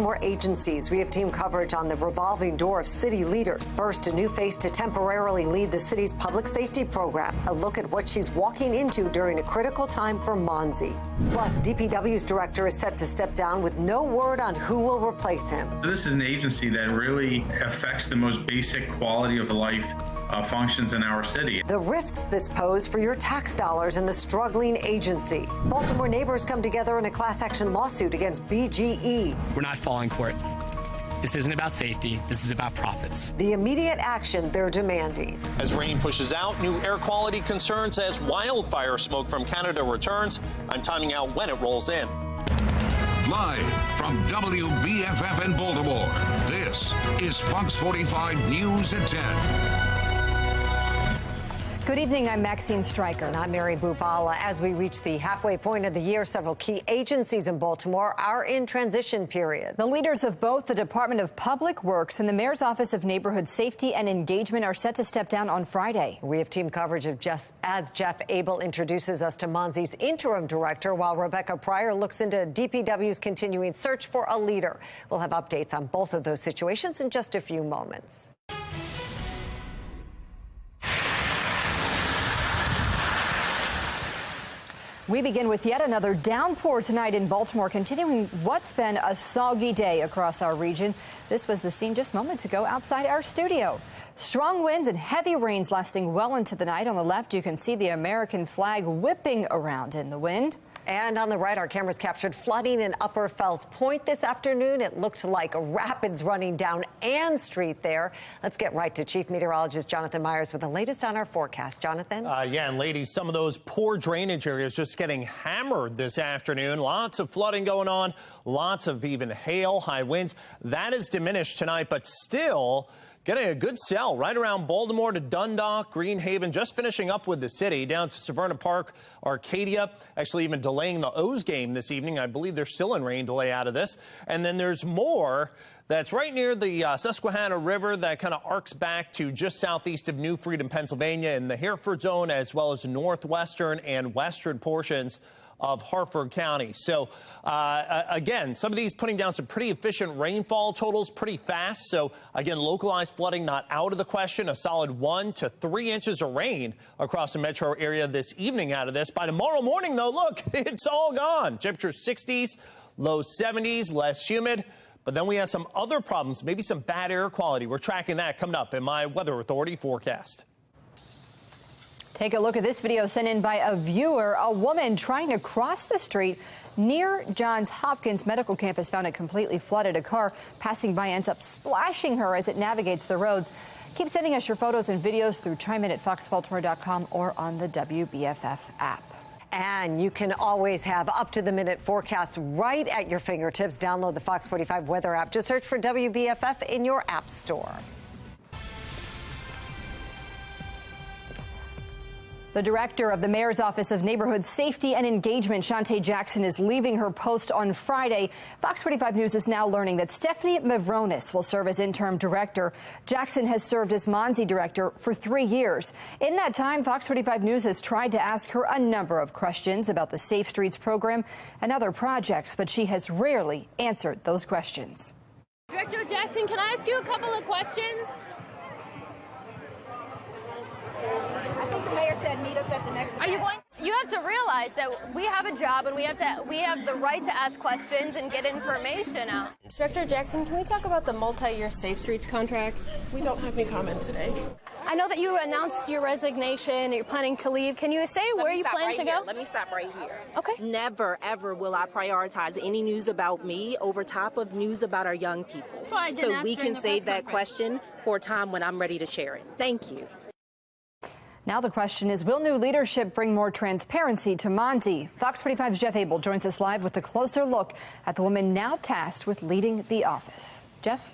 Baltimore agencies. We have team coverage on the revolving door of city leaders. First, a new face to temporarily lead the city's public safety program. A look at what she's walking into during a critical time for Monzi. Plus, DPW's director is set to step down with no word on who will replace him. This is an agency that really affects the most basic quality of life functions in our city. The risks this poses for your tax dollars in the struggling agency. Baltimore neighbors come together in a class action lawsuit against BGE. We're not falling for it. This isn't about safety. This is about profits. The immediate action they're demanding. As rain pushes out, new air quality concerns as wildfire smoke from Canada returns. I'm timing out when it rolls in. Live from WBFF in Baltimore, this is Fox 45 News at 10. Good evening, I'm Maxine Stryker. And I'm Mary Bubala. As we reach the halfway point of the year, several key agencies in Baltimore are in transition period. The leaders of both the Department of Public Works and the Mayor's Office of Neighborhood Safety and Engagement are set to step down on Friday. We have team coverage of as Jeff Abel introduces us to Monzi's interim director, while Rebecca Pryor looks into DPW's continuing search for a leader. We'll have updates on both of those situations in just a few moments. We begin with yet another downpour tonight in Baltimore, continuing what's been a soggy day across our region. This was the scene just moments ago outside our studio. Strong winds and heavy rains lasting well into the night. On the left, you can see the American flag whipping around in the wind. And on the right, our cameras captured flooding in Upper Fells Point this afternoon. It looked like rapids running down Ann Street there. Let's get right to Chief Meteorologist Jonathan Myers with the latest on our forecast. Jonathan? Yeah, and ladies, some of those poor drainage areas just getting hammered this afternoon. Lots of flooding going on, lots of even hail, high winds. That is diminished tonight, but still getting a good sell right around Baltimore to Dundalk, Green Haven, just finishing up with the city, down to Severna Park, Arcadia, actually even delaying the O's game this evening. I believe they're still in rain delay out of this. And then there's more that's right near the Susquehanna River that kind of arcs back to just southeast of New Freedom, Pennsylvania, in the Hereford zone, as well as the northwestern and western portions of Harford County. So, again, some of these putting down some pretty efficient rainfall totals pretty fast. So, again, localized flooding not out of the question. A solid 1 to 3 inches of rain across the metro area this evening out of this. By tomorrow morning, though, look, it's all gone. Temperature 60s, low 70s, less humid. But then we have some other problems, maybe some bad air quality. We're tracking that coming up in my Weather Authority forecast. Take a look at this video sent in by a viewer. A woman trying to cross the street near Johns Hopkins Medical Campus found it completely flooded. A car passing by ends up splashing her as it navigates the roads. Keep sending us your photos and videos through chime.in@foxbaltimore.com or on the WBFF app. And you can always have up-to-the-minute forecasts right at your fingertips. Download the Fox 45 weather app. Just search for WBFF in your app store. The director of the Mayor's Office of Neighborhood Safety and Engagement, Shantae Jackson, is leaving her post on Friday. Fox 45 News is now learning that Stephanie Mavronis will serve as interim director. Jackson has served as Monzi director for 3 years. In that time, Fox 45 News has tried to ask her a number of questions about the Safe Streets program and other projects, but she has rarely answered those questions. Director Jackson, can I ask you a couple of questions? I think the mayor said meet us at the next. Are you going? You have to realize that we have a job and we have the right to ask questions and get information out. Director Jackson, can we talk about the multi-year Safe Streets contracts? We don't have any comment today. I know that you announced your resignation. You're planning to leave. Can you say where you plan to go? Let me stop right here. Okay. Never, ever will I prioritize any news about me over top of news about our young people. That's why I didn't ask we during can the save press that conference. question for a time when I'm ready to share it. Thank you. Now the question is, will new leadership bring more transparency to Monzi? Fox 45's Jeff Abel joins us live with a closer look at the woman now tasked with leading the office. Jeff?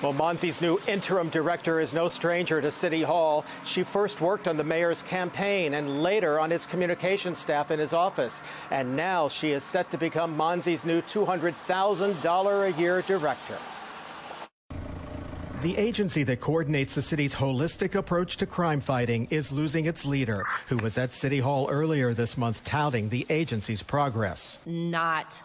Well, Monzi's new interim director is no stranger to City Hall. She first worked on the mayor's campaign and later on his communications staff in his office. And now she is set to become Monzi's new $200,000 a year director. The agency that coordinates the city's holistic approach to crime fighting is losing its leader, who was at City Hall earlier this month touting the agency's progress. Not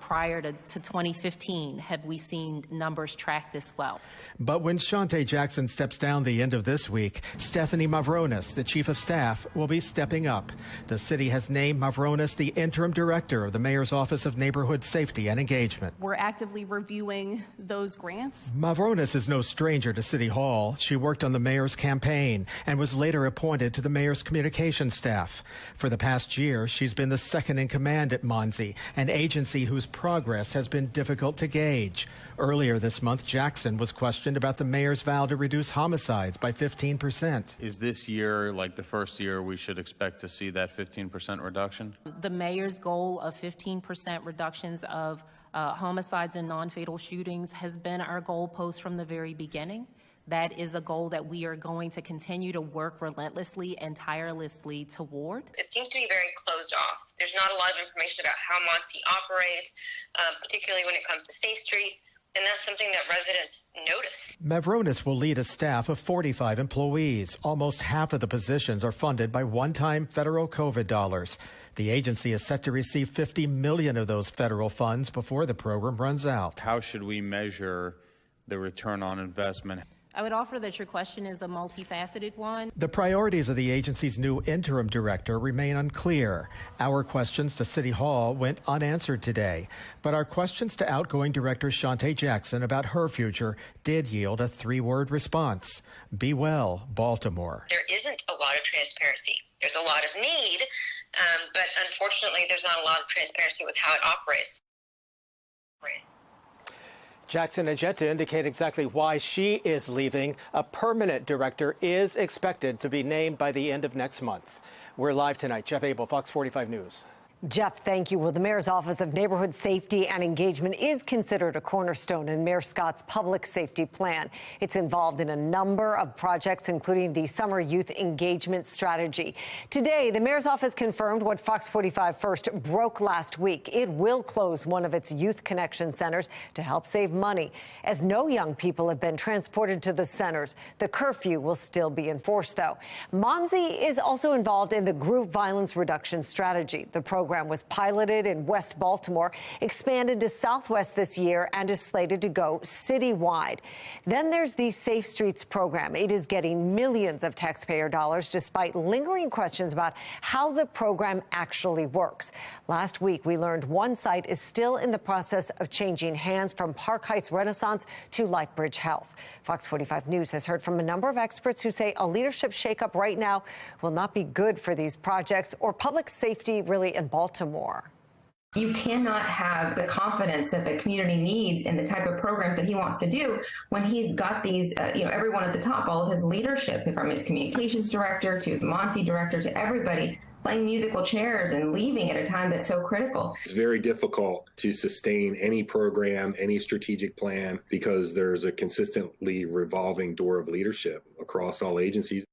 prior to 2015 have we seen numbers track this well. But when Shante Jackson steps down the end of this week, Stephanie Mavronis, the chief of staff, will be stepping up. The city has named Mavronis the interim director of the mayor's office of neighborhood safety and engagement. We're actively reviewing those grants. Mavronis is no stranger to City Hall. She worked on the mayor's campaign and was later appointed to the mayor's communications staff. For the past year, she's been the second in command at Monzi, an agency whose progress has been difficult to gauge. Earlier this month, Jackson was questioned about the mayor's vow to reduce homicides by 15%. Is this year like the first year we should expect to see that 15% reduction? The mayor's goal of 15% reductions of homicides and non-fatal shootings has been our goalpost from the very beginning. That is a goal that we are going to continue to work relentlessly and tirelessly toward. It seems to be very closed off. There's not a lot of information about how Monzi operates, particularly when it comes to safe streets. And that's something that residents notice. Mavronis will lead a staff of 45 employees. Almost half of the positions are funded by one-time federal COVID dollars. The agency is set to receive $50 million of those federal funds before the program runs out. How should we measure the return on investment? I would offer that your question is a multifaceted one. The priorities of the agency's new interim director remain unclear. Our questions to City Hall went unanswered today, but our questions to outgoing director Shante Jackson about her future did yield a three-word response. Be well, Baltimore. There isn't a lot of transparency. There's a lot of need, but unfortunately there's not a lot of transparency with how it operates. Jackson has yet to indicate exactly why she is leaving. A permanent director is expected to be named by the end of next month. We're live tonight. Jeff Abel, Fox 45 News. Jeff, thank you. Well, the mayor's office of neighborhood safety and engagement is considered a cornerstone in Mayor Scott's public safety plan. It's involved in a number of projects, including the summer youth engagement strategy. Today, the mayor's office confirmed what Fox 45 first broke last week. It will close one of its youth connection centers to help save money. As no young people have been transported to the centers, the curfew will still be enforced, though. Monzi is also involved in the group violence reduction strategy. The program was piloted in West Baltimore, expanded to Southwest this year, and is slated to go citywide. Then there's the Safe Streets program. It is getting millions of taxpayer dollars despite lingering questions about how the program actually works. Last week, we learned one site is still in the process of changing hands from Park Heights Renaissance to Lightbridge Health. Fox 45 News has heard from a number of experts who say a leadership shakeup right now will not be good for these projects or public safety really in Baltimore. You cannot have the confidence that the community needs in the type of programs that he wants to do when he's got these, everyone at the top, all of his leadership, from his communications director to the Monzi director to everybody, playing musical chairs and leaving at a time that's so critical. It's very difficult to sustain any program, any strategic plan, because there's a consistently revolving door of leadership across all agencies.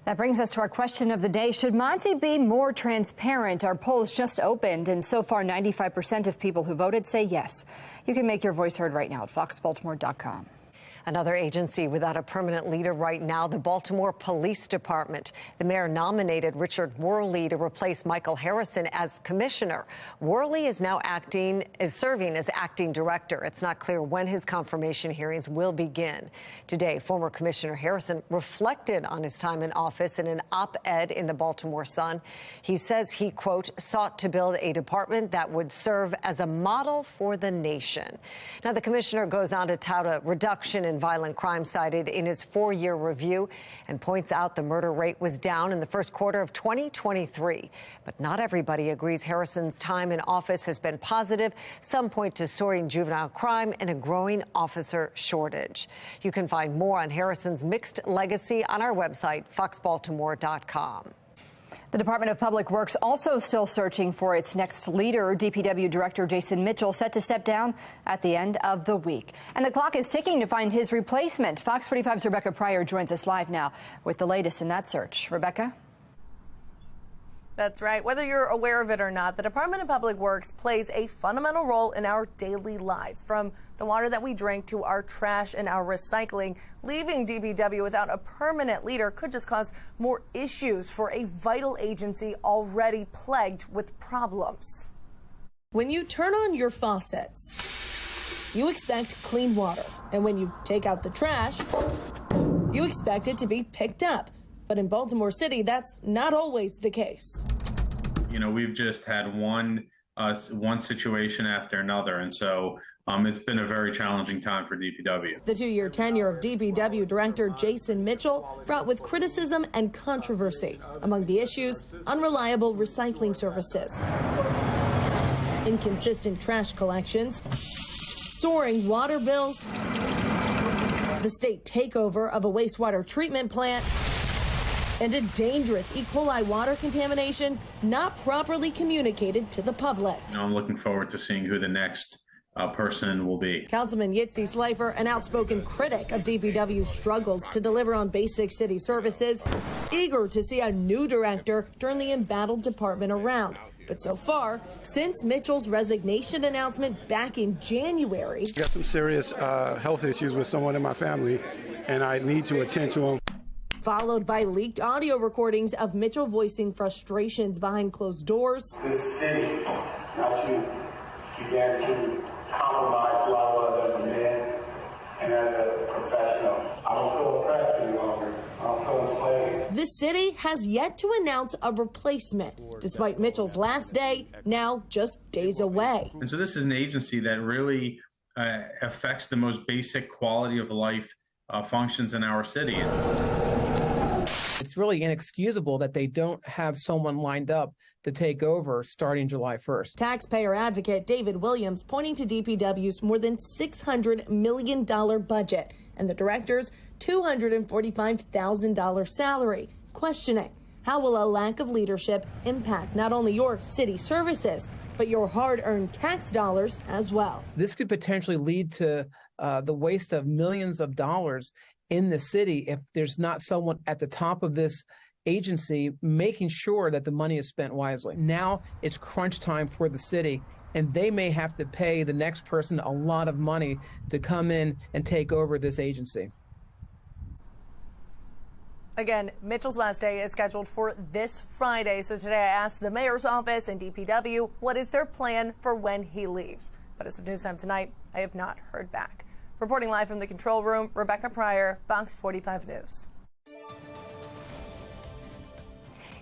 That brings us to our question of the day. Should Monzi be more transparent? Our polls just opened, and so far 95% of people who voted say yes. You can make your voice heard right now at foxbaltimore.com. Another agency without a permanent leader right now, the Baltimore Police Department. The mayor nominated Richard Worley to replace Michael Harrison as commissioner. Worley is now serving as acting director. It's not clear when his confirmation hearings will begin. Today, former Commissioner Harrison reflected on his time in office in an op-ed in the Baltimore Sun. He says he, quote, sought to build a department that would serve as a model for the nation. Now, the commissioner goes on to tout a reduction in violent crime cited in his 4-year review and points out the murder rate was down in the first quarter of 2023. But not everybody agrees Harrison's time in office has been positive. Some point to soaring juvenile crime and a growing officer shortage. You can find more on Harrison's mixed legacy on our website, foxbaltimore.com. The Department of Public Works also still searching for its next leader. DPW Director Jason Mitchell set to step down at the end of the week. And the clock is ticking to find his replacement. Fox 45's Rebecca Pryor joins us live now with the latest in that search. Rebecca? That's right. Whether you're aware of it or not, the Department of Public Works plays a fundamental role in our daily lives, from the water that we drink to our trash and our recycling. Leaving DPW without a permanent leader could just cause more issues for a vital agency already plagued with problems. When you turn on your faucets, you expect clean water. And when you take out the trash, you expect it to be picked up. But in Baltimore City, that's not always the case. You know, we've just had one situation after another. And so it's been a very challenging time for DPW. The 2-year tenure of DPW Director Jason Mitchell fraught with criticism and controversy. Among the issues, unreliable recycling services, inconsistent trash collections, soaring water bills, the state takeover of a wastewater treatment plant, and a dangerous E. coli water contamination not properly communicated to the public. You know, I'm looking forward to seeing who the next person will be. Councilman Yitzi Slifer, an outspoken critic of DPW's struggles to deliver on basic city services, eager to see a new director turn the embattled department around. But so far, since Mitchell's resignation announcement back in January, I got some serious health issues with someone in my family, and I need to attend to them. Followed by leaked audio recordings of Mitchell voicing frustrations behind closed doors. This city, not you, began to compromise who I was as a man and as a professional. I don't feel oppressed any longer. I don't feel enslaved. The city has yet to announce a replacement, despite Mitchell's last day now just days away. And so this is an agency that really affects the most basic quality of life functions in our city. It's really inexcusable that they don't have someone lined up to take over starting July 1st. Taxpayer advocate David Williams pointing to DPW's more than $600 million budget and the director's $245,000 salary, questioning how will a lack of leadership impact not only your city services, but your hard-earned tax dollars as well. This could potentially lead to the waste of millions of dollars in the city if there's not someone at the top of this agency making sure that the money is spent wisely. Now it's crunch time for the city, and they may have to pay the next person a lot of money to come in and take over this agency. Again, Mitchell's last day is scheduled for this Friday. So today I asked the mayor's office and DPW what is their plan for when he leaves. But as of news time tonight, I have not heard back. Reporting live from the control room, Rebecca Pryor, FOX 45 News.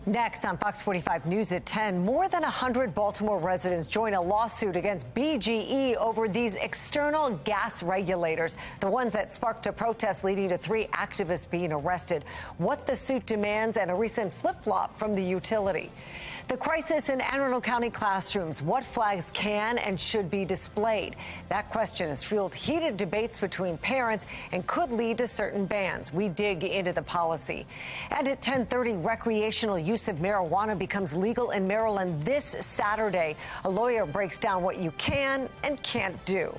Next on Fox 45 News at 10, more than 100 Baltimore residents join a lawsuit against BGE over these external gas regulators, the ones that sparked a protest leading to 3 activists being arrested, what the suit demands, and a recent flip-flop from the utility. The crisis in Anne Arundel County classrooms, what flags can and should be displayed? That question has fueled heated debates between parents and could lead to certain bans. We dig into the policy. And at 10:30, recreational use of marijuana becomes legal in Maryland this Saturday. A lawyer breaks down what you can and can't do.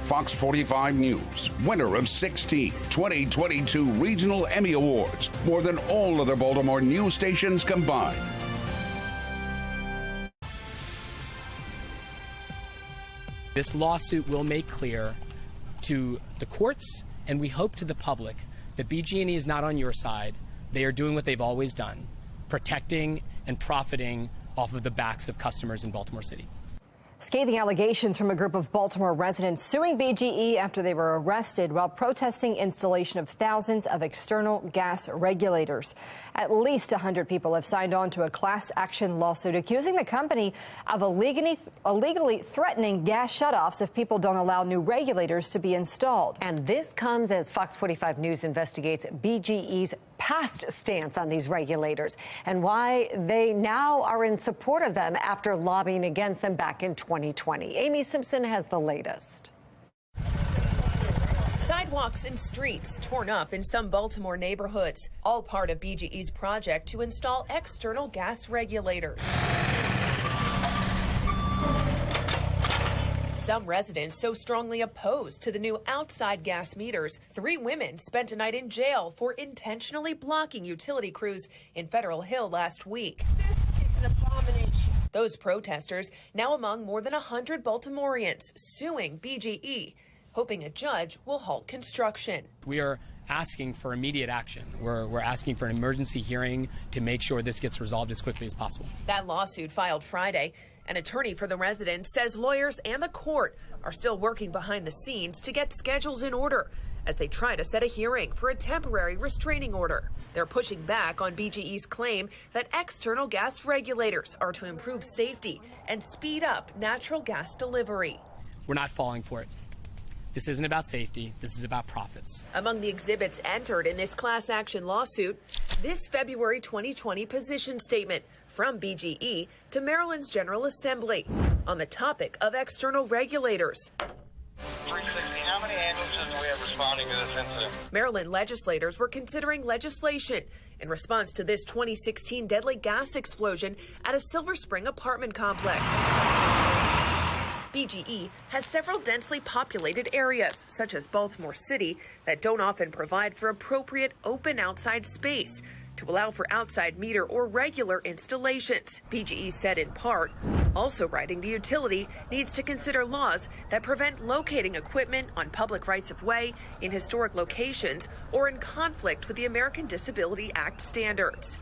Fox 45 News, winner of 16 2022 Regional Emmy Awards, more than all other Baltimore news stations combined. This lawsuit will make clear to the courts, and we hope to the public, that BG&E is not on your side. They are doing what they've always done, protecting and profiting off of the backs of customers in Baltimore City. Scathing allegations from a group of Baltimore residents suing BGE after they were arrested while protesting installation of thousands of external gas regulators. At least 100 people have signed on to a class action lawsuit accusing the company of illegally threatening gas shutoffs if people don't allow new regulators to be installed. And this comes as Fox 45 News investigates BGE's past stance on these regulators and why they now are in support of them after lobbying against them back in 2020. Amy Simpson has the latest. Sidewalks and streets torn up in some Baltimore neighborhoods, all part of BGE's project to install external gas regulators. Some residents so strongly opposed to the new outside gas meters, 3 women spent a night in jail for intentionally blocking utility crews in Federal Hill last week. This is an abomination. Those protesters, now among more than 100 Baltimoreans, suing BGE, hoping a judge will halt construction. We are asking for immediate action. We're asking for an emergency hearing to make sure this gets resolved as quickly as possible. That lawsuit filed Friday. An attorney for the residents says lawyers and the court are still working behind the scenes to get schedules in order as they try to set a hearing for a temporary restraining order. They're pushing back on BGE's claim that external gas regulators are to improve safety and speed up natural gas delivery. We're not falling for it. This isn't about safety. This is about profits. Among the exhibits entered in this class action lawsuit, this February 2020 position statement from BGE to Maryland's General Assembly on the topic of external regulators. 360, how many ambulances do we have responding to this incident? Maryland legislators were considering legislation in response to this 2016 deadly gas explosion at a Silver Spring apartment complex. BGE has several densely populated areas, such as Baltimore City, that don't often provide for appropriate open outside space to allow for outside meter or regular installations. BGE said in part, also writing the utility needs to consider laws that prevent locating equipment on public rights of way, in historic locations, or in conflict with the American Disability Act standards.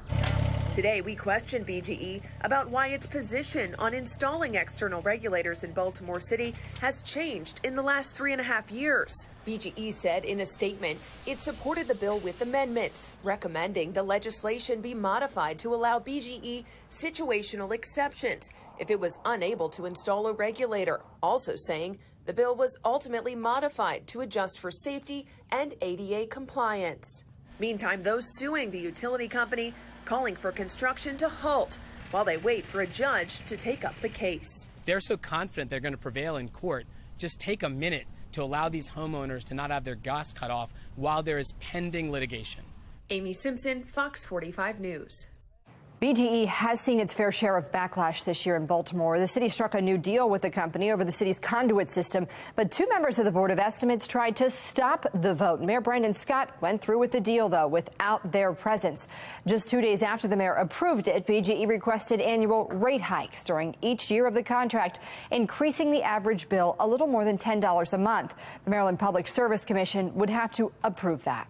Today, we questioned BGE about why its position on installing external regulators in Baltimore City has changed in the last 3.5 years. BGE said in a statement it supported the bill with amendments, recommending the legislation be modified to allow BGE situational exceptions if it was unable to install a regulator, also saying the bill was ultimately modified to adjust for safety and ADA compliance. Meantime, those suing the utility company calling for construction to halt while they wait for a judge to take up the case. They're so confident they're going to prevail in court. Just take a minute to allow these homeowners to not have their gas cut off while there is pending litigation. Amy Simpson, Fox 45 News. BGE has seen its fair share of backlash this year in Baltimore. The city struck a new deal with the company over the city's conduit system, but 2 members of the Board of Estimates tried to stop the vote. Mayor Brandon Scott went through with the deal, though, without their presence. Just 2 days after the mayor approved it, BGE requested annual rate hikes during each year of the contract, increasing the average bill a little more than $10 a month. The Maryland Public Service Commission would have to approve that.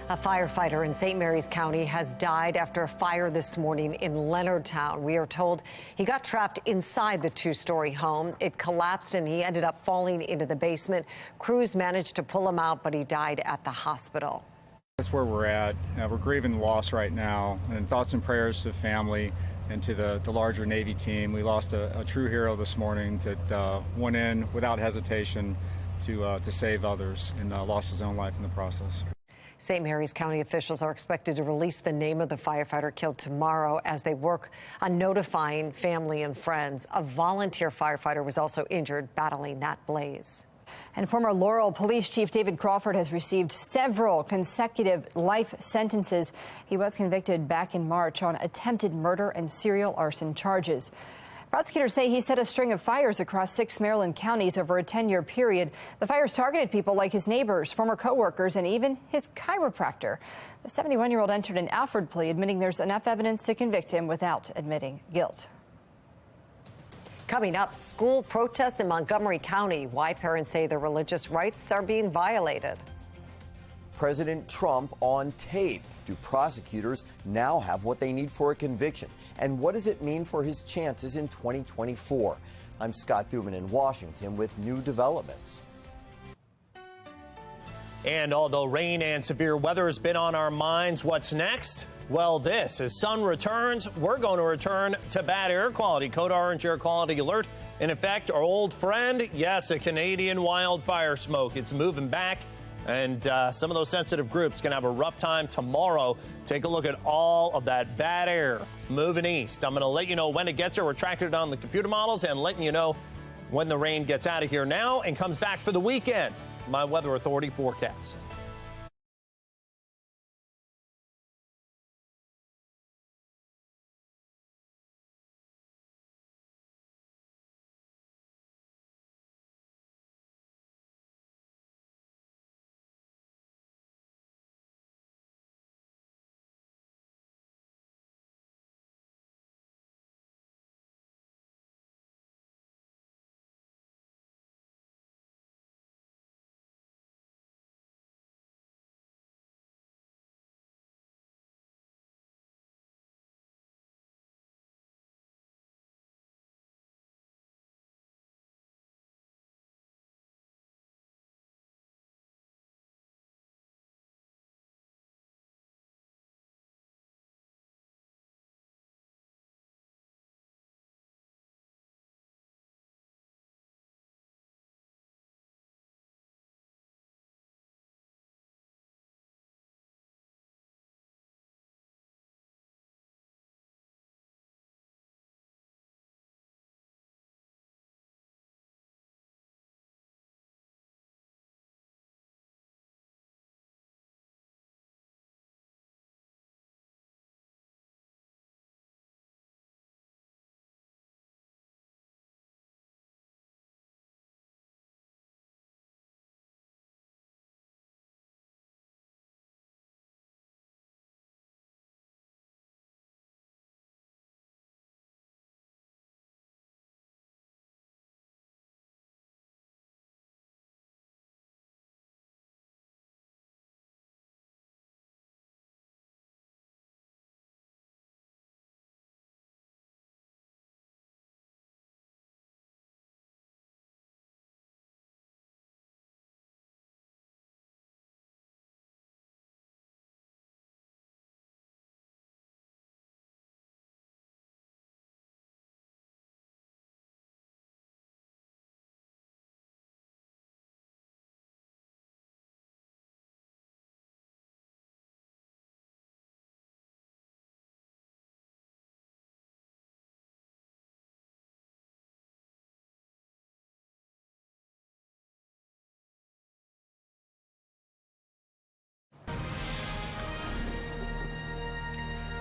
A firefighter in St. Mary's County has died after a fire this morning in Leonardtown. We are told he got trapped inside the 2-story home. It collapsed and he ended up falling into the basement. Crews managed to pull him out, but he died at the hospital. That's where we're at. We're grieving the loss right now, and thoughts and prayers to the family and to the larger Navy team. We lost a true hero this morning that went in without hesitation to save others and lost his own life in the process. St. Mary's County officials are expected to release the name of the firefighter killed tomorrow as they work on notifying family and friends. A volunteer firefighter was also injured battling that blaze. And former Laurel Police Chief David Crawford has received several consecutive life sentences. He was convicted back in March on attempted murder and serial arson charges. Prosecutors say he set a string of fires across 6 Maryland counties over a 10-year period. The fires targeted people like his neighbors, former co-workers, and even his chiropractor. The 71-year-old entered an Alford plea, admitting there's enough evidence to convict him without admitting guilt. Coming up, school protests in Montgomery County. Why parents say their religious rights are being violated. President Trump on tape. Do prosecutors now have what they need for a conviction? And what does it mean for his chances in 2024? I'm Scott Thuman in Washington with new developments. And although rain and severe weather has been on our minds, what's next? Well, this, as sun returns, we're going to return to bad air quality. Code orange air quality alert. In effect, our old friend, yes, a Canadian wildfire smoke. It's moving back. And some of those sensitive groups can have a rough time tomorrow. Take a look at all of that bad air moving east. I'm going to let you know when it gets there. We're tracking it on the computer models and letting you know when the rain gets out of here now and comes back for the weekend. My Weather Authority forecast.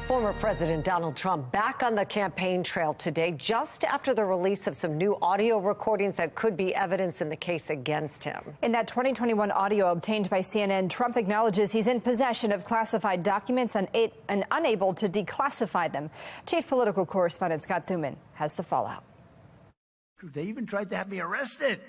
Former President Donald Trump back on the campaign trail today, just after the release of some new audio recordings that could be evidence in the case against him. In that 2021 audio obtained by CNN, Trump acknowledges he's in possession of classified documents and unable to declassify them. Chief political correspondent Scott Thuman has the fallout. They even tried to have me arrested.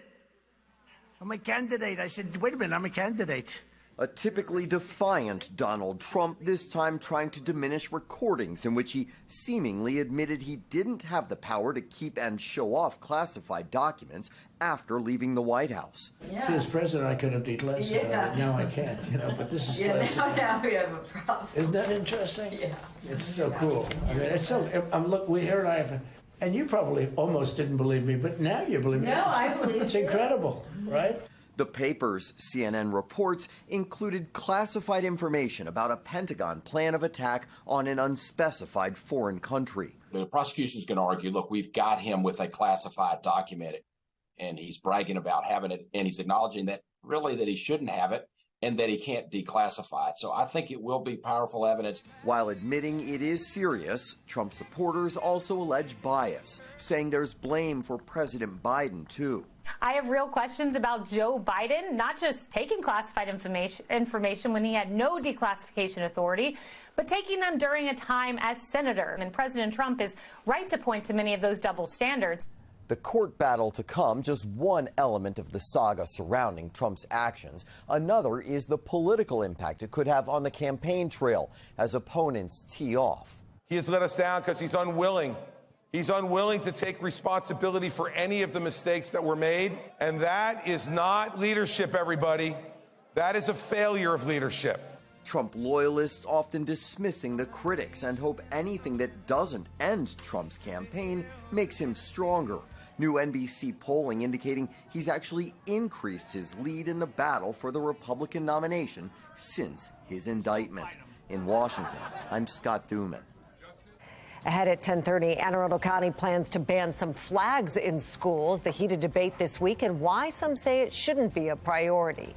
I'm a candidate. I said, wait a minute, I'm a candidate. A typically defiant Donald Trump, this time trying to diminish recordings in which he seemingly admitted he didn't have the power to keep and show off classified documents after leaving the White House. Yeah. See, as president, I could have declassified it. Now I can't, but this is classified. Now we have a problem. Isn't that interesting? Yeah. It's so cool. I mean, it's so, look, we here I have, and you probably almost didn't believe me, but now you believe me. No, I believe It's incredible, right? The papers, CNN reports, included classified information about a Pentagon plan of attack on an unspecified foreign country. The prosecution is going to argue, look, we've got him with a classified document, and he's bragging about having it, and he's acknowledging that really that he shouldn't have it. and that he can't declassify it. So I think it will be powerful evidence. While admitting it is serious, Trump supporters also allege bias, saying there's blame for President Biden, too. I have real questions about Joe Biden, not just taking classified information when he had no declassification authority, but taking them during a time as senator. And President Trump is right to point to many of those double standards. The court battle to come, just one element of the saga surrounding Trump's actions. Another is the political impact it could have on the campaign trail as opponents tee off. He has let us down because he's unwilling. He's unwilling to take responsibility for any of the mistakes that were made. And that is not leadership, everybody. That is a failure of leadership. Trump loyalists often dismissing the critics and hope anything that doesn't end Trump's campaign makes him stronger. New NBC polling indicating he's actually increased his lead in the battle for the Republican nomination since his indictment. In Washington, I'm Scott Thuman. Ahead at 10:30, Anne Arundel County plans to ban some flags in schools. The heated debate this week and why some say it shouldn't be a priority.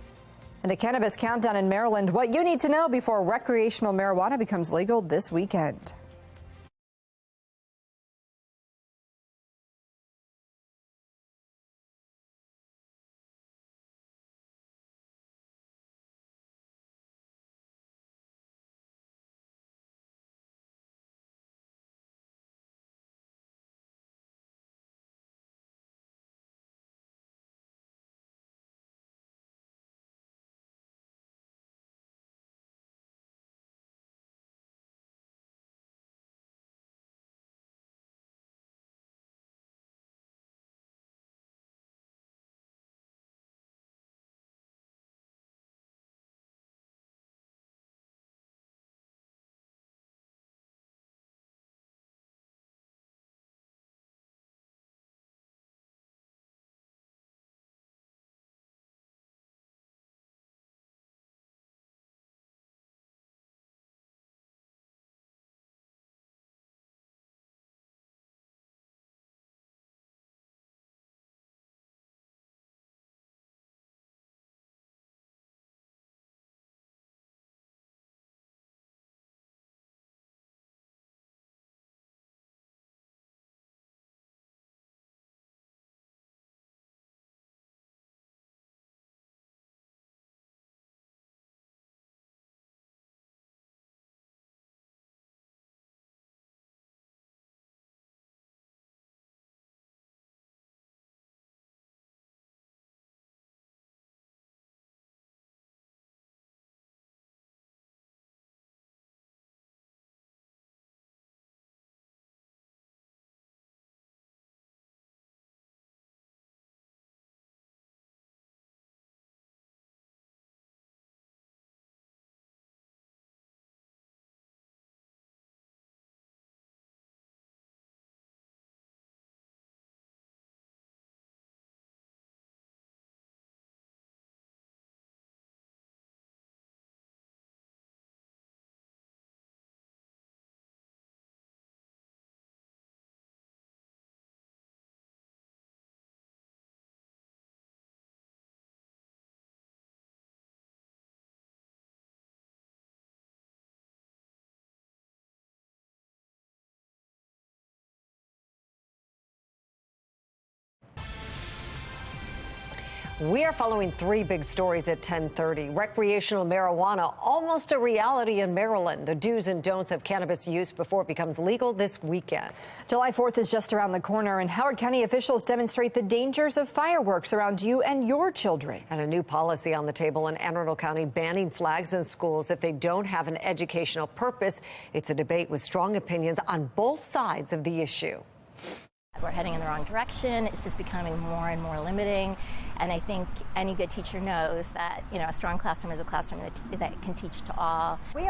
And a cannabis countdown in Maryland. What you need to know before recreational marijuana becomes legal this weekend. We are following three big stories at 10:30. Recreational marijuana almost a reality in Maryland. The do's and don'ts of cannabis use before it becomes legal this weekend. July 4th is just around the corner, and Howard County officials demonstrate the dangers of fireworks around you and your children. And a new policy on the table in Anne Arundel County banning flags in schools if they don't have an educational purpose. It's a debate with strong opinions on both sides of the issue. We're heading in the wrong direction. It's just becoming more and more limiting. And I think any good teacher knows that, a strong classroom is a classroom that can teach to all. We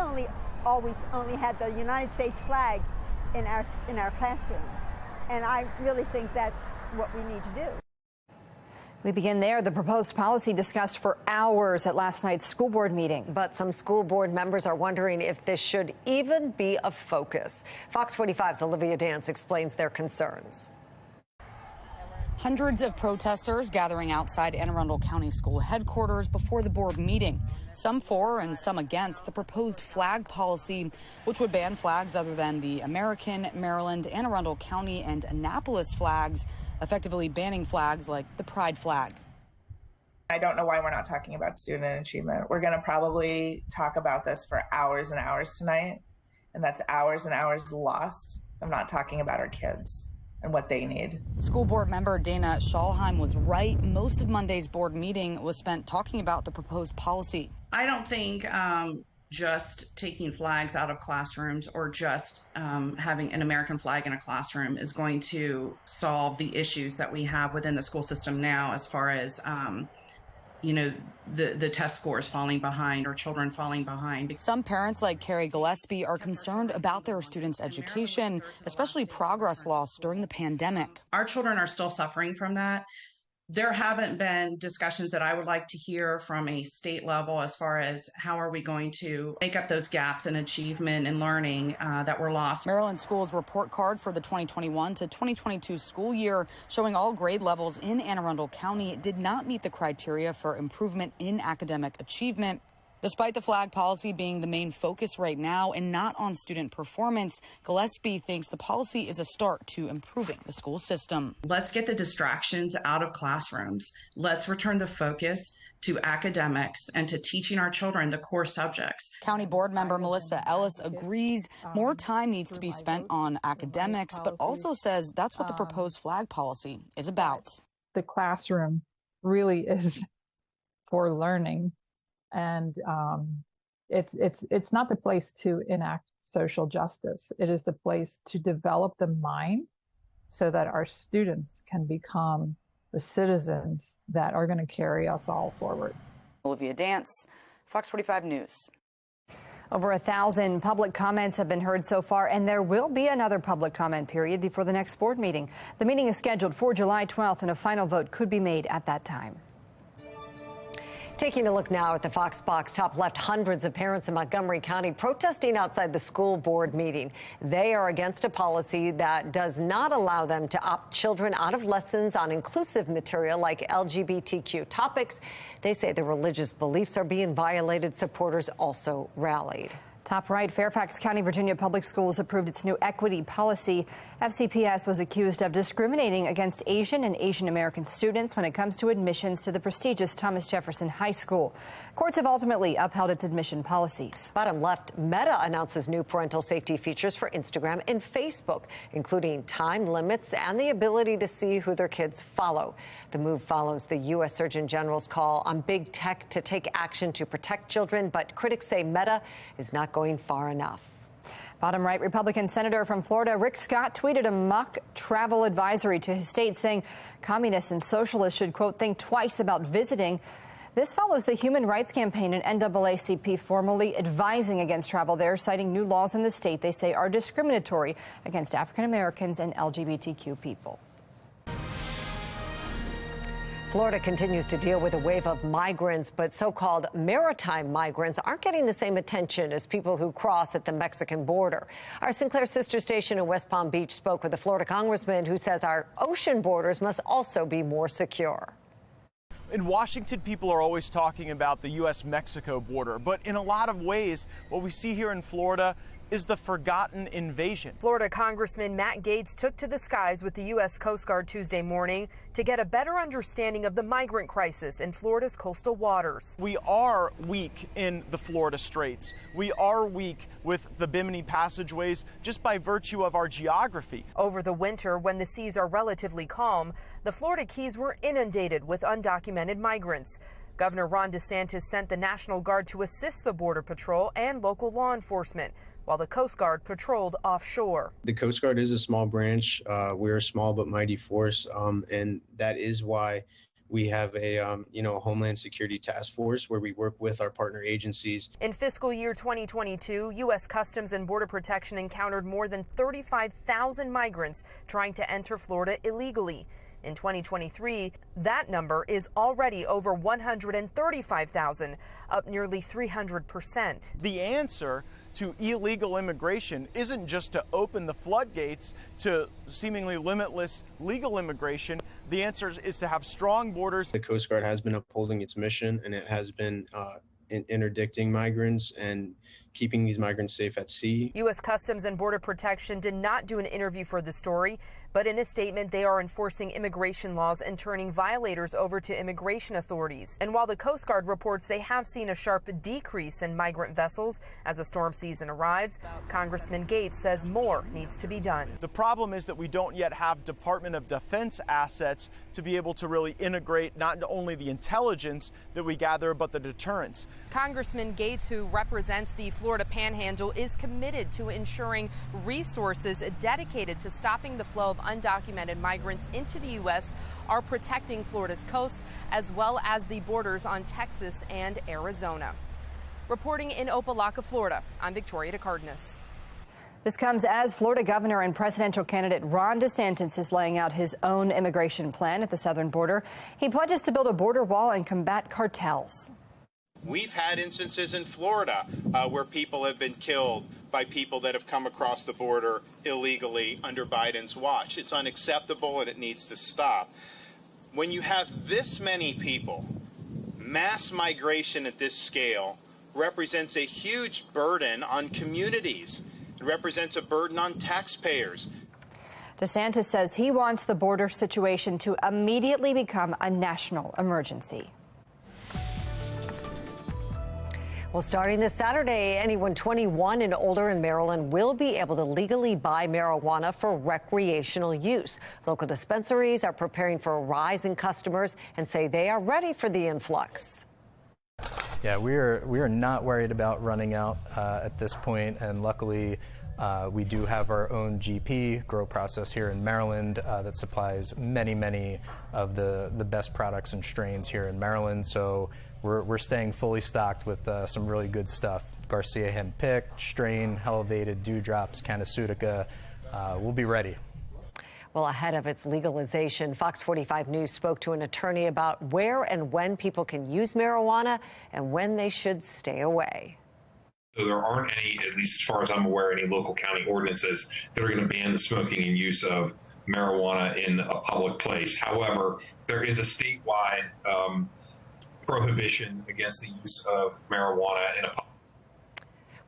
always only had the United States flag in our classroom. And I really think that's what we need to do. We begin there. The proposed policy discussed for hours at last night's school board meeting. But some school board members are wondering if this should even be a focus. Fox 45's Olivia Dance explains their concerns. Hundreds of protesters gathering outside Anne Arundel County School headquarters before the board meeting, some for and some against the proposed flag policy, which would ban flags other than the American, Maryland, Anne Arundel County, and Annapolis flags, effectively banning flags like the Pride flag. I don't know why we're not talking about student achievement. We're going to probably talk about this for hours and hours tonight, and that's hours and hours lost. I'm not talking about our kids and what they need. School board member Dana Schalheim was right. Most of Monday's board meeting was spent talking about the proposed policy. I don't think just taking flags out of classrooms or just having an American flag in a classroom is going to solve the issues that we have within the school system now, as far as the test scores falling behind or children falling behind. Some parents like Carrie Gillespie are concerned about their students' education, especially progress lost during the pandemic. Our children are still suffering from that. There haven't been discussions that I would like to hear from a state level as far as how are we going to make up those gaps in achievement and learning that were lost. Maryland Schools report card for the 2021 to 2022 school year showing all grade levels in Anne Arundel County did not meet the criteria for improvement in academic achievement. Despite the flag policy being the main focus right now and not on student performance, Gillespie thinks the policy is a start to improving the school system. Let's get the distractions out of classrooms. Let's return the focus to academics and to teaching our children the core subjects. County board member Melissa Ellis agrees more time needs to be spent on academics, but also says that's what the proposed flag policy is about. The classroom really is for learning. And it's not the place to enact social justice. It is the place to develop the mind so that our students can become the citizens that are going to carry us all forward. Olivia Dance, Fox 45 News. Over 1,000 public comments have been heard so far, and there will be another public comment period before the next board meeting. The meeting is scheduled for July 12th, and a final vote could be made at that time. Taking a look now at the Fox Box top left, hundreds of parents in Montgomery County protesting outside the school board meeting. They are against a policy that does not allow them to opt children out of lessons on inclusive material like LGBTQ topics. They say their religious beliefs are being violated. Supporters also rallied. Top right, Fairfax County, Virginia Public Schools approved its new equity policy. FCPS was accused of discriminating against Asian and Asian American students when it comes to admissions to the prestigious Thomas Jefferson High School. Courts have ultimately upheld its admission policies. Bottom left, Meta announces new parental safety features for Instagram and Facebook, including time limits and the ability to see who their kids follow. The move follows the U.S. Surgeon General's call on big tech to take action to protect children, but critics say Meta is not going far enough. Bottom right, Republican Senator from Florida Rick Scott tweeted a mock travel advisory to his state saying communists and socialists should, quote, think twice about visiting. This follows the Human Rights Campaign and NAACP formally advising against travel there, citing new laws in the state they say are discriminatory against African Americans and LGBTQ people. Florida continues to deal with a wave of migrants, but so-called maritime migrants aren't getting the same attention as people who cross at the Mexican border. Our Sinclair sister station in West Palm Beach spoke with a Florida congressman who says our ocean borders must also be more secure. In Washington, people are always talking about the U.S.-Mexico border, but in a lot of ways, what we see here in Florida is the forgotten invasion. Florida Congressman Matt Gaetz took to the skies with the U.S. Coast Guard Tuesday morning to get a better understanding of the migrant crisis in Florida's coastal waters. We are weak in the Florida Straits. We are weak with the Bimini passageways just by virtue of our geography. Over the winter, when the seas are relatively calm, the Florida Keys were inundated with undocumented migrants. Governor Ron DeSantis sent the National Guard to assist the Border Patrol and local law enforcement, while the Coast Guard patrolled offshore. The Coast Guard is a small branch. We're a small but mighty force, and that is why we have a Homeland Security Task Force where we work with our partner agencies. In fiscal year 2022, U.S. Customs and Border Protection encountered more than 35,000 migrants trying to enter Florida illegally. In 2023, that number is already over 135,000, up nearly 300%. The answer to illegal immigration isn't just to open the floodgates to seemingly limitless legal immigration, The answer is to have strong borders. The Coast Guard has been upholding its mission, and it has been interdicting migrants and keeping these migrants safe at sea. U.S. Customs and Border Protection did not do an interview for the story, but in a statement, they are enforcing immigration laws and turning violators over to immigration authorities. And while the Coast Guard reports they have seen a sharp decrease in migrant vessels as the storm season arrives, Congressman Gates says more needs to be done. The problem is that we don't yet have Department of Defense assets to be able to really integrate not only the intelligence that we gather, but the deterrence. Congressman Gates, who represents the Florida Panhandle, is committed to ensuring resources dedicated to stopping the flow of undocumented migrants into the U.S. are protecting Florida's coast as well as the borders on Texas and Arizona. Reporting in Opelika, Florida, I'm Victoria DeCardenas. This comes as Florida governor and presidential candidate Ron DeSantis is laying out his own immigration plan at the southern border. He pledges to build a border wall and combat cartels. We've had instances in Florida where people have been killed by people that have come across the border illegally under Biden's watch. It's unacceptable and it needs to stop. When you have this many people, mass migration at this scale represents a huge burden on communities. It represents a burden on taxpayers. DeSantis says he wants the border situation to immediately become a national emergency. Well, starting this Saturday, anyone 21 and older in Maryland will be able to legally buy marijuana for recreational use. Local dispensaries are preparing for a rise in customers and say they are ready for the influx. Yeah, we are not worried about running out at this point, and luckily we do have our own GP grow process here in Maryland that supplies many of the best products and strains here in Maryland. So we're staying fully stocked with some really good stuff. Garcia hand-picked, strain, elevated, dewdrops, Canasutica. We'll be ready. Well, ahead of its legalization, Fox 45 News spoke to an attorney about where and when people can use marijuana and when they should stay away. So there aren't any, at least as far as I'm aware, any local county ordinances that are going to ban the smoking and use of marijuana in a public place. However, there is a statewide prohibition against the use of marijuana in a public.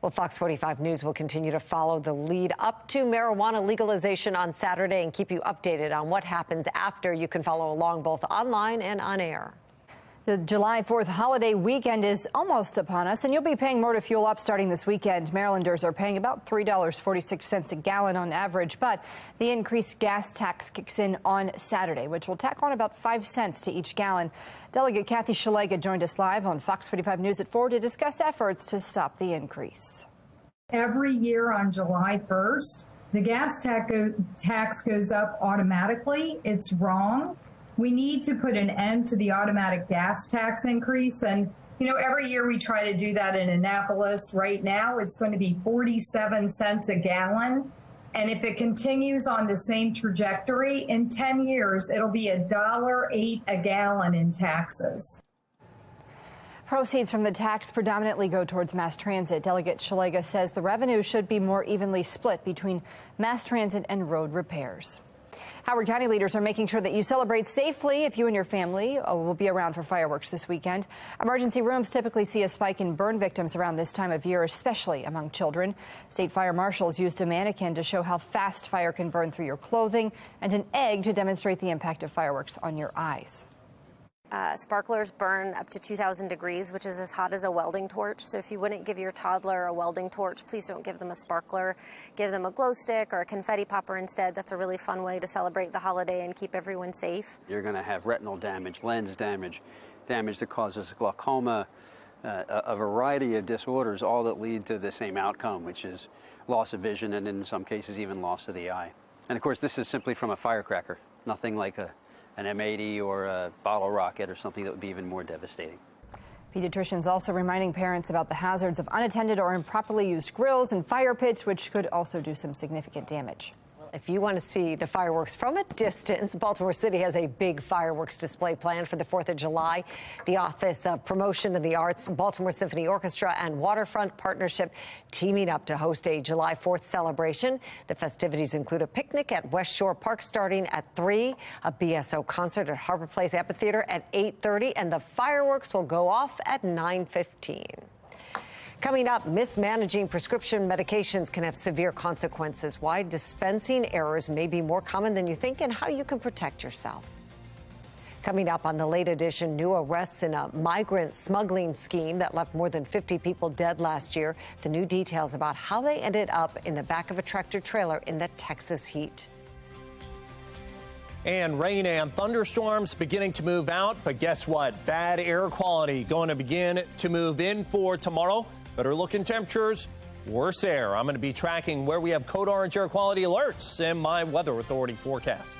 Well, Fox 45 News will continue to follow the lead up to marijuana legalization on Saturday and keep you updated on what happens after. You can follow along both online and on air. The July 4th holiday weekend is almost upon us, and you'll be paying more to fuel up starting this weekend. Marylanders are paying about $3.46 a gallon on average, but the increased gas tax kicks in on Saturday, which will tack on about 5 cents to each gallon. Delegate Kathy Shalega joined us live on Fox 45 News at 4 to discuss efforts to stop the increase. Every year on July 1st, the gas tax goes up automatically. It's wrong. We need to put an end to the automatic gas tax increase. And, you know, every year we try to do that in Annapolis. Right now, it's going to be 47 cents a gallon. And if it continues on the same trajectory, in 10 years, it'll be $1.08 a gallon in taxes. Proceeds from the tax predominantly go towards mass transit. Delegate Shalega says the revenue should be more evenly split between mass transit and road repairs. Howard County leaders are making sure that you celebrate safely if you and your family will be around for fireworks this weekend. Emergency rooms typically see a spike in burn victims around this time of year, especially among children. State fire marshals used a mannequin to show how fast fire can burn through your clothing and an egg to demonstrate the impact of fireworks on your eyes. Sparklers burn up to 2,000 degrees, which is as hot as a welding torch. So if you wouldn't give your toddler a welding torch, please don't give them a sparkler. Give them a glow stick or a confetti popper instead. That's a really fun way to celebrate the holiday and keep everyone safe. You're going to have retinal damage, lens damage, damage that causes glaucoma, a variety of disorders, all that lead to the same outcome, which is loss of vision and in some cases even loss of the eye. And of course, this is simply from a firecracker, nothing like an M80 or a bottle rocket or something that would be even more devastating. Pediatricians also reminding parents about the hazards of unattended or improperly used grills and fire pits, which could also do some significant damage. If you want to see the fireworks from a distance, Baltimore City has a big fireworks display planned for the 4th of July. The Office of Promotion of the Arts, Baltimore Symphony Orchestra, and Waterfront Partnership teaming up to host a July 4th celebration. The festivities include a picnic at West Shore Park starting at 3, a BSO concert at Harbor Place Amphitheater at 8:30, and the fireworks will go off at 9:15. Coming up, mismanaging prescription medications can have severe consequences. Why dispensing errors may be more common than you think and how you can protect yourself. Coming up on the late edition, new arrests in a migrant smuggling scheme that left more than 50 people dead last year. The new details about how they ended up in the back of a tractor trailer in the Texas heat. And rain and thunderstorms beginning to move out. But guess what? Bad air quality going to begin to move in for tomorrow. Better looking temperatures, worse air. I'm going to be tracking where we have code orange air quality alerts in my Weather Authority forecast.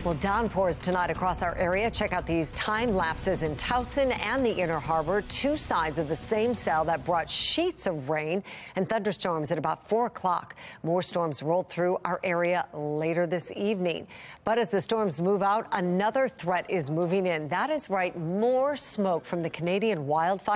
Well, downpours tonight across our area. Check out these time lapses in Towson and the Inner Harbor, two sides of the same cell that brought sheets of rain and thunderstorms at about 4 o'clock. More storms rolled through our area later this evening. But as the storms move out, another threat is moving in. That is right, more smoke from the Canadian wildfire.